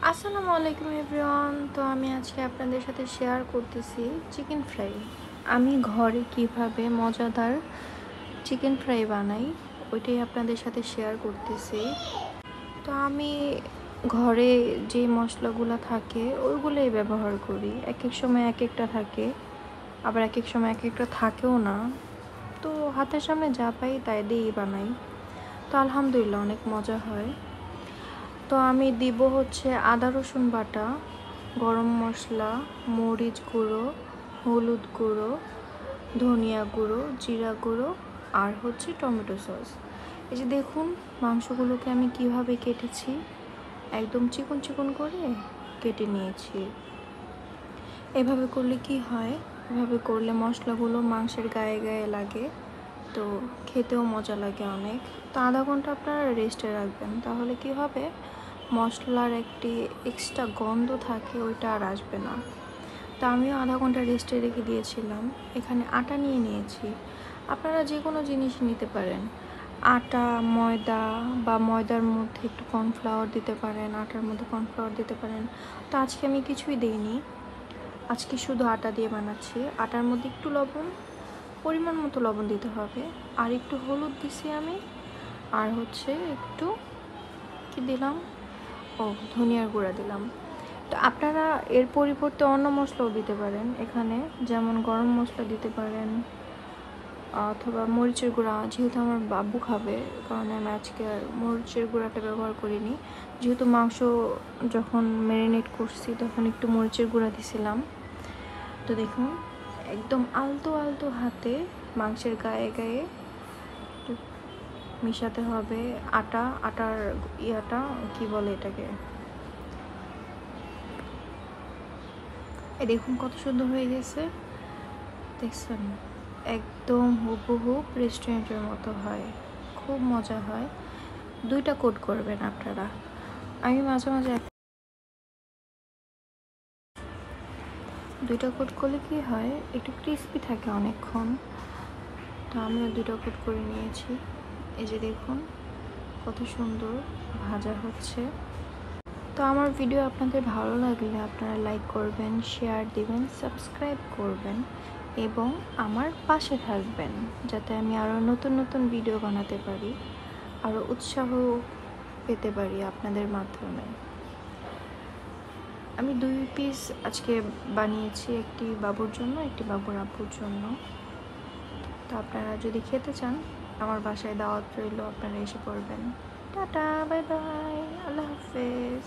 আসসালামু আলাইকুম এভরিওয়ান। তো আমি আজকে আপনাদের সাথে শেয়ার করতেছি চিকেন ফ্রাই। আমি ঘরে কিভাবে মজাদার চিকেন ফ্রাই বানাই ওইটাই আপনাদের সাথে শেয়ার করতেছি। তো আমি ঘরে যে মশলাগুলো থাকে ওইগুলোই ব্যবহার করি। এক এক সময় এক একটা থাকে, আবার এক এক সময় এক একটা থাকেও না। তো হাতের সামনে যা পাই তাই দিয়েই বানাই। তো আলহামদুলিল্লাহ অনেক মজা হয়। তো আমি দিব হচ্ছে আদা রসুন বাটা, গরম মশলা, মরিচ গুঁড়ো, হলুদ গুঁড়ো, ধনিয়া গুঁড়ো, জিরা গুঁড়ো আর হচ্ছে টমেটো সস। এই যে দেখুন মাংসগুলোকে আমি কিভাবে কেটেছি, একদম চিকন চিকন করে কেটে নিয়েছি। এভাবে করলে কি হয়, এভাবে করলে মশলাগুলো মাংসের গায়ে গায়ে লাগে, তো খেতেও মজা লাগে অনেক। তো আধা ঘন্টা আপনারা রেস্টে রাখবেন, তাহলে কি হবে, মশলার একটি এক্সট্রা গন্ধ থাকে ওইটা আর আসবে না। তো আমিও আধা ঘন্টা রেস্টে রেখে দিয়েছিলাম। এখানে আটা নিয়ে নিয়েছি, আপনারা যে কোনো জিনিস নিতে পারেন, আটা, ময়দা বা ময়দার মধ্যে একটু কর্নফ্লাওয়ার দিতে পারেন, আটার মধ্যে কর্নফ্লাওয়ার দিতে পারেন। তো আজকে আমি কিছুই দিইনি, আজকে শুধু আটা দিয়ে বানাচ্ছি। আটার মধ্যে একটু লবণ, পরিমাণ মতো লবণ দিতে হবে, আর একটু হলুদ দিছি আমি, আর হচ্ছে একটু কি দিলাম, ও ধনিয়ার গুঁড়া দিলাম। তো আপনারা এর পরিবর্তে অন্য মশলাও দিতে পারেন এখানে, যেমন গরম মশলা দিতে পারেন অথবা মরিচের গুঁড়া। যেহেতু আমার বাবু খাবে, কারণ আমি আজকে আর মরিচের গুঁড়াটা ব্যবহার করিনি। যেহেতু মাংস যখন ম্যারিনেট করছি তখন একটু মরিচের গুঁড়া দিছিলাম। তো দেখুন একদম আলতো আলতো হাতে মাংসের গায়ে গায়ে মিশাতে হবে আটার ইয়াটা কি বলে এটাকে, এই দেখুন কত সুন্দর হয়ে গেছে, দেখছেন? একদম হুবহু রেস্টুরেন্টের মতো হয়, খুব মজা হয়। দুইটা কোট করবেন আপনারা। আমি মাঝে মাঝে দুইটা কোট করলে কি হয়, একটু ক্রিস্পি থাকে অনেকক্ষণ। তো আমিও দুইটা কোট করে নিয়েছি। এই যে দেখুন কত সুন্দর ভাজা হচ্ছে। তো আমার ভিডিও আপনাদের ভালো লাগলে আপনারা লাইক করবেন, শেয়ার দিবেন, সাবস্ক্রাইব করবেন এবং আমার পাশে থাকবেন, যাতে আমি আরও নতুন নতুন ভিডিও বানাতে পারি, আরও উৎসাহ পেতে পারি আপনাদের মাধ্যমে। আমি 2 পিস আজকে বানিয়েছি, একটি বাবুর জন্য, একটি বাবুর আব্বুর জন্য। তো আপনারা যদি খেতে চান আমার বাসায় দাওয়াত রইল, আপনারা এসে পড়বেন। টাটা, বাই বাই, আল্লাহ হাফেজ।